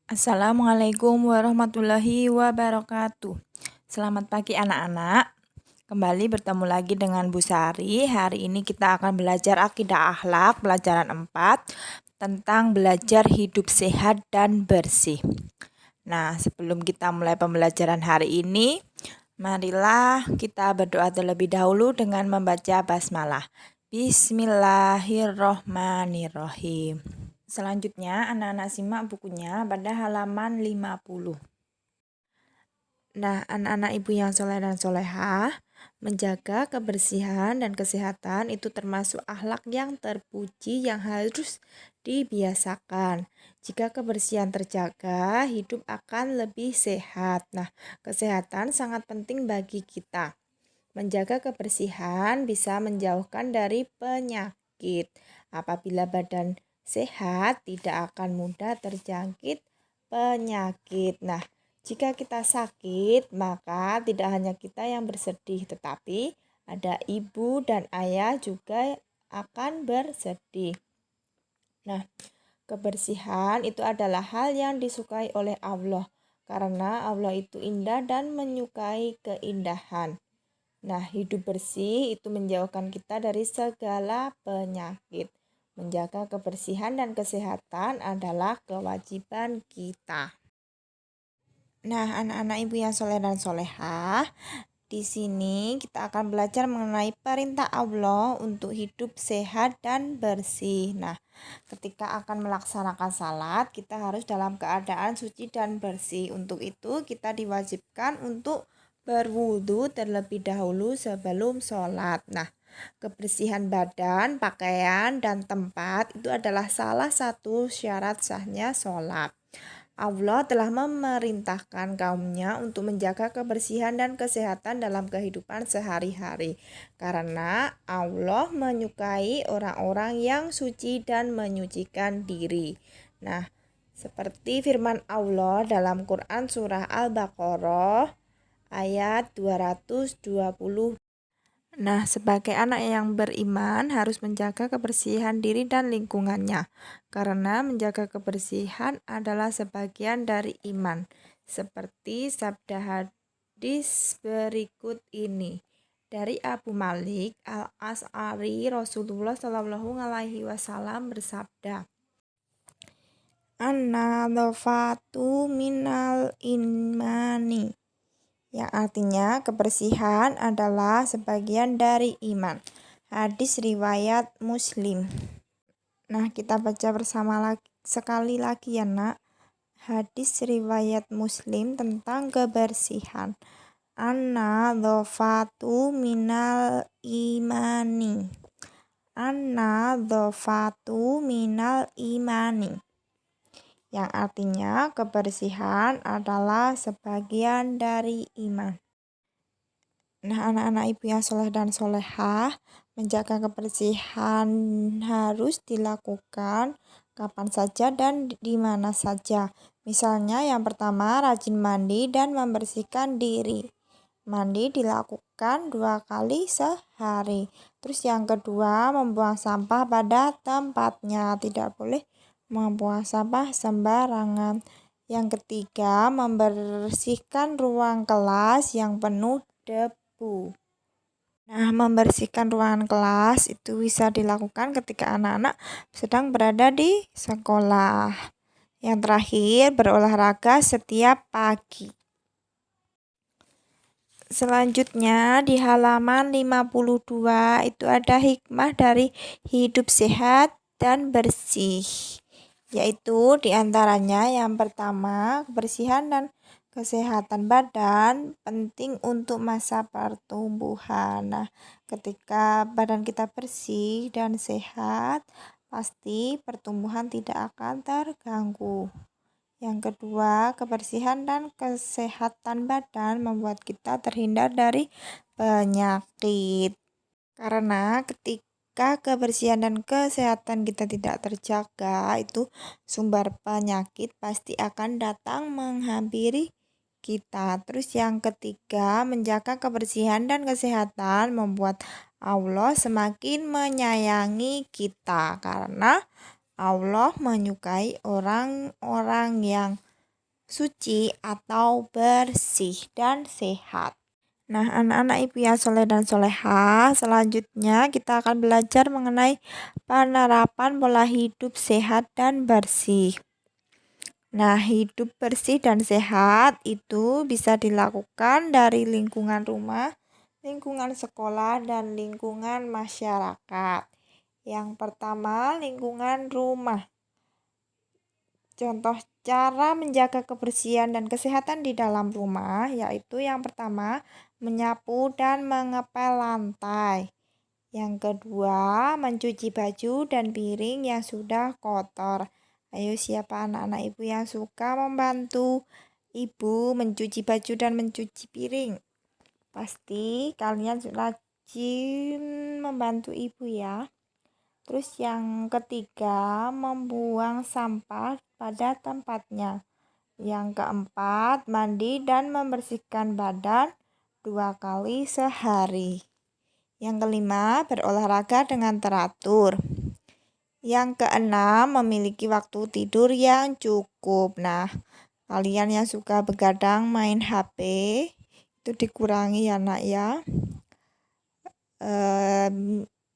Assalamualaikum warahmatullahi wabarakatuh. Selamat pagi anak-anak. Kembali bertemu lagi dengan Bu Sari. Hari ini kita akan belajar akidah akhlak pelajaran 4 tentang belajar hidup sehat dan bersih. Nah, sebelum kita mulai pembelajaran hari ini, marilah kita berdoa terlebih dahulu dengan membaca basmalah. Bismillahirrohmanirrohim. Selanjutnya, anak-anak simak bukunya pada halaman 50. Nah, anak-anak ibu yang soleh dan solehah, menjaga kebersihan dan kesehatan itu termasuk akhlak yang terpuji yang harus dibiasakan. Jika kebersihan terjaga, hidup akan lebih sehat. Nah, kesehatan sangat penting bagi kita. Menjaga kebersihan bisa menjauhkan dari penyakit. Apabila badan sehat, tidak akan mudah terjangkit penyakit. Nah, jika kita sakit, maka tidak hanya kita yang bersedih, tetapi ada ibu dan ayah juga akan bersedih. Nah, kebersihan itu adalah hal yang disukai oleh Allah, karena Allah itu indah dan menyukai keindahan. Nah, hidup bersih itu menjauhkan kita dari segala penyakit. Menjaga kebersihan dan kesehatan adalah kewajiban kita. Nah, anak-anak ibu yang soleh dan solehah, di sini kita akan belajar mengenai perintah Allah untuk hidup sehat dan bersih. Nah, ketika akan melaksanakan salat, kita harus dalam keadaan suci dan bersih. Untuk itu, kita diwajibkan untuk berwudu terlebih dahulu sebelum sholat. Nah, kebersihan badan, pakaian, dan tempat itu adalah salah satu syarat sahnya sholat. Allah telah memerintahkan kaumnya untuk menjaga kebersihan dan kesehatan dalam kehidupan sehari-hari. Karena Allah menyukai orang-orang yang suci dan menyucikan diri. Nah, seperti firman Allah dalam Quran surah Al-Baqarah ayat 220. Nah, sebagai anak yang beriman harus menjaga kebersihan diri dan lingkungannya, karena menjaga kebersihan adalah sebagian dari iman. Seperti sabda hadis berikut ini. Dari Abu Malik Al-As'ari, Rasulullah Shallallahu Alaihi Wasallam bersabda, "An-nadhafatu minal imani", yang artinya kebersihan adalah sebagian dari iman. Hadis riwayat Muslim. Nah, kita baca bersama sekali lagi ya nak. Hadis riwayat Muslim tentang kebersihan. An-nadhafatu minal imani. An-nadhafatu minal imani, yang artinya kebersihan adalah sebagian dari iman. Nah, anak-anak ibu yang soleh dan solehah, menjaga kebersihan harus dilakukan kapan saja dan di mana saja. Misalnya yang pertama, rajin mandi dan membersihkan diri. Mandi dilakukan 2 kali sehari. Terus yang kedua, membuang sampah pada tempatnya. Tidak boleh membuang sampah sembarangan. Yang ketiga, membersihkan ruang kelas yang penuh debu. Nah, membersihkan ruangan kelas itu bisa dilakukan ketika anak-anak sedang berada di sekolah. Yang terakhir, berolahraga setiap pagi. Selanjutnya di halaman 52 itu ada hikmah dari hidup sehat dan bersih. Yaitu diantaranya yang pertama, kebersihan dan kesehatan badan penting untuk masa pertumbuhan. Nah, ketika badan kita bersih dan sehat, pasti pertumbuhan tidak akan terganggu. Yang kedua, kebersihan dan kesehatan badan membuat kita terhindar dari penyakit. Karena ketika kebersihan dan kesehatan kita tidak terjaga, itu sumber penyakit pasti akan datang menghampiri kita. Terus yang ketiga, menjaga kebersihan dan kesehatan membuat Allah semakin menyayangi kita, karena Allah menyukai orang-orang yang suci atau bersih dan sehat. Nah, anak-anak ibu yang soleh dan soleha, selanjutnya kita akan belajar mengenai penerapan pola hidup sehat dan bersih. Nah, hidup bersih dan sehat itu bisa dilakukan dari lingkungan rumah, lingkungan sekolah, dan lingkungan masyarakat. Yang pertama, lingkungan rumah. Contoh cara menjaga kebersihan dan kesehatan di dalam rumah yaitu yang pertama, menyapu dan mengepel lantai. Yang kedua, mencuci baju dan piring yang sudah kotor. Ayo, siapa anak-anak ibu yang suka membantu ibu mencuci baju dan mencuci piring? Pasti kalian rajin membantu ibu ya. Terus yang ketiga, membuang sampah pada tempatnya. Yang keempat, mandi dan membersihkan badan 2 kali sehari. Yang kelima, berolahraga dengan teratur. Yang keenam, memiliki waktu tidur yang cukup. Nah, kalian yang suka begadang main HP, itu dikurangi ya nak ya.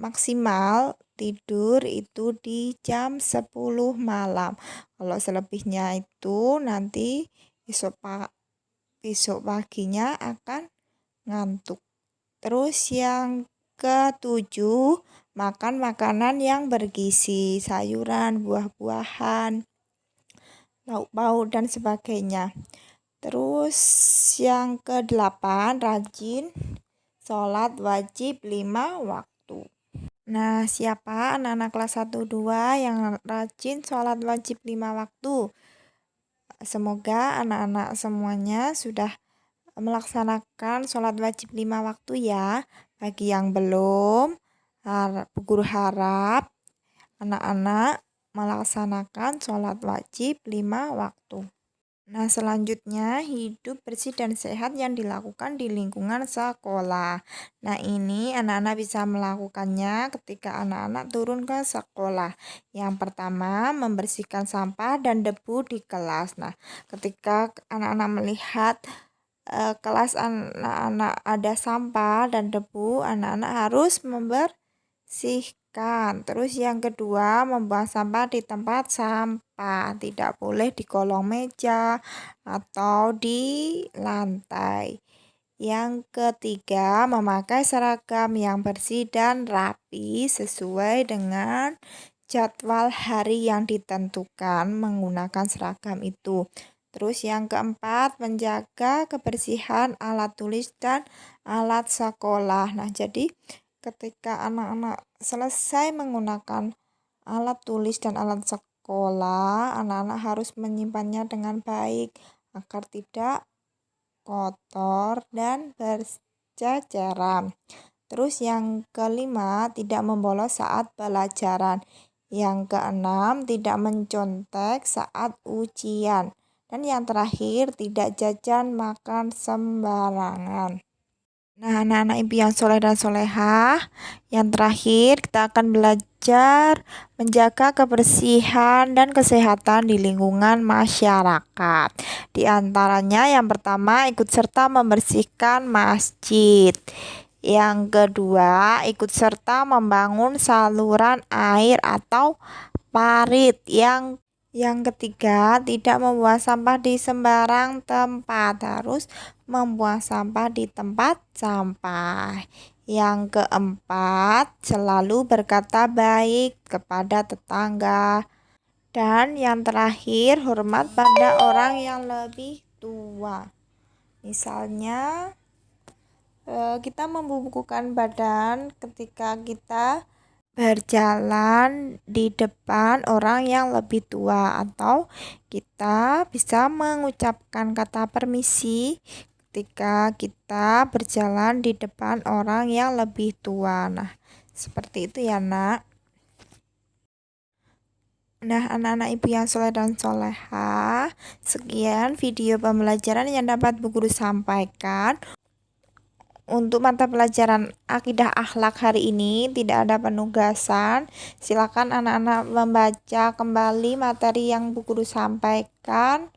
Maksimal tidur itu di jam 10 malam. Kalau selebihnya itu nanti besok paginya akan ngantuk. Terus yang ketujuh, makan makanan yang bergizi, sayuran, buah-buahan, lauk pauk dan sebagainya. Terus yang kedelapan, rajin sholat wajib 5 waktu. Nah, siapa anak-anak kelas 1, 2 yang rajin sholat wajib 5 waktu? Semoga anak-anak semuanya sudah melaksanakan sholat wajib 5 waktu ya. Bagi yang belum, guru harap anak-anak melaksanakan sholat wajib 5 waktu. Nah, selanjutnya hidup bersih dan sehat yang dilakukan di lingkungan sekolah. Nah, ini anak-anak bisa melakukannya ketika anak-anak turun ke sekolah. Yang pertama, membersihkan sampah dan debu di kelas. Nah, ketika anak-anak melihat kelas anak-anak ada sampah dan debu, anak-anak harus membersihkan. Terus yang kedua, membuang sampah di tempat sampah. Tidak boleh di kolong meja atau di lantai. Yang ketiga, memakai seragam yang bersih dan rapi sesuai dengan jadwal hari yang ditentukan menggunakan seragam itu. Terus yang keempat, menjaga kebersihan alat tulis dan alat sekolah. Nah, jadi ketika anak-anak selesai menggunakan alat tulis dan alat sekolah, anak-anak harus menyimpannya dengan baik agar tidak kotor dan berceceran. Terus yang kelima, tidak membolos saat pelajaran. Yang keenam, tidak mencontek saat ujian. Dan yang terakhir, tidak jajan makan sembarangan. Nah, anak-anak ibu yang soleh dan solehah, yang terakhir kita akan belajar menjaga kebersihan dan kesehatan di lingkungan masyarakat. Di antaranya yang pertama, ikut serta membersihkan masjid. Yang kedua, ikut serta membangun saluran air atau parit. Yang ketiga, tidak membuang sampah di sembarang tempat, harus membuang sampah di tempat sampah. Yang keempat, selalu berkata baik kepada tetangga. Dan yang terakhir, hormat pada orang yang lebih tua. Misalnya, kita membubuhkan badan ketika kita berjalan di depan orang yang lebih tua, atau kita bisa mengucapkan kata permisi ketika kita berjalan di depan orang yang lebih tua. Nah, seperti itu ya nak. Nah, anak-anak ibu yang soleh dan soleha, sekian video pembelajaran yang dapat Bu Guru sampaikan. Untuk mata pelajaran akidah akhlak hari ini tidak ada penugasan. Silakan anak-anak membaca kembali materi yang Bu Guru sampaikan.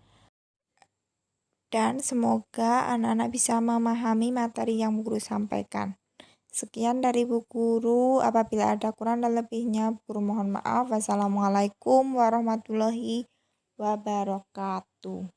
dan semoga anak-anak bisa memahami materi yang Bu Guru sampaikan. Sekian dari Bu Guru, apabila ada kurang dan lebihnya Bu Guru mohon maaf. Wassalamualaikum warahmatullahi wabarakatuh.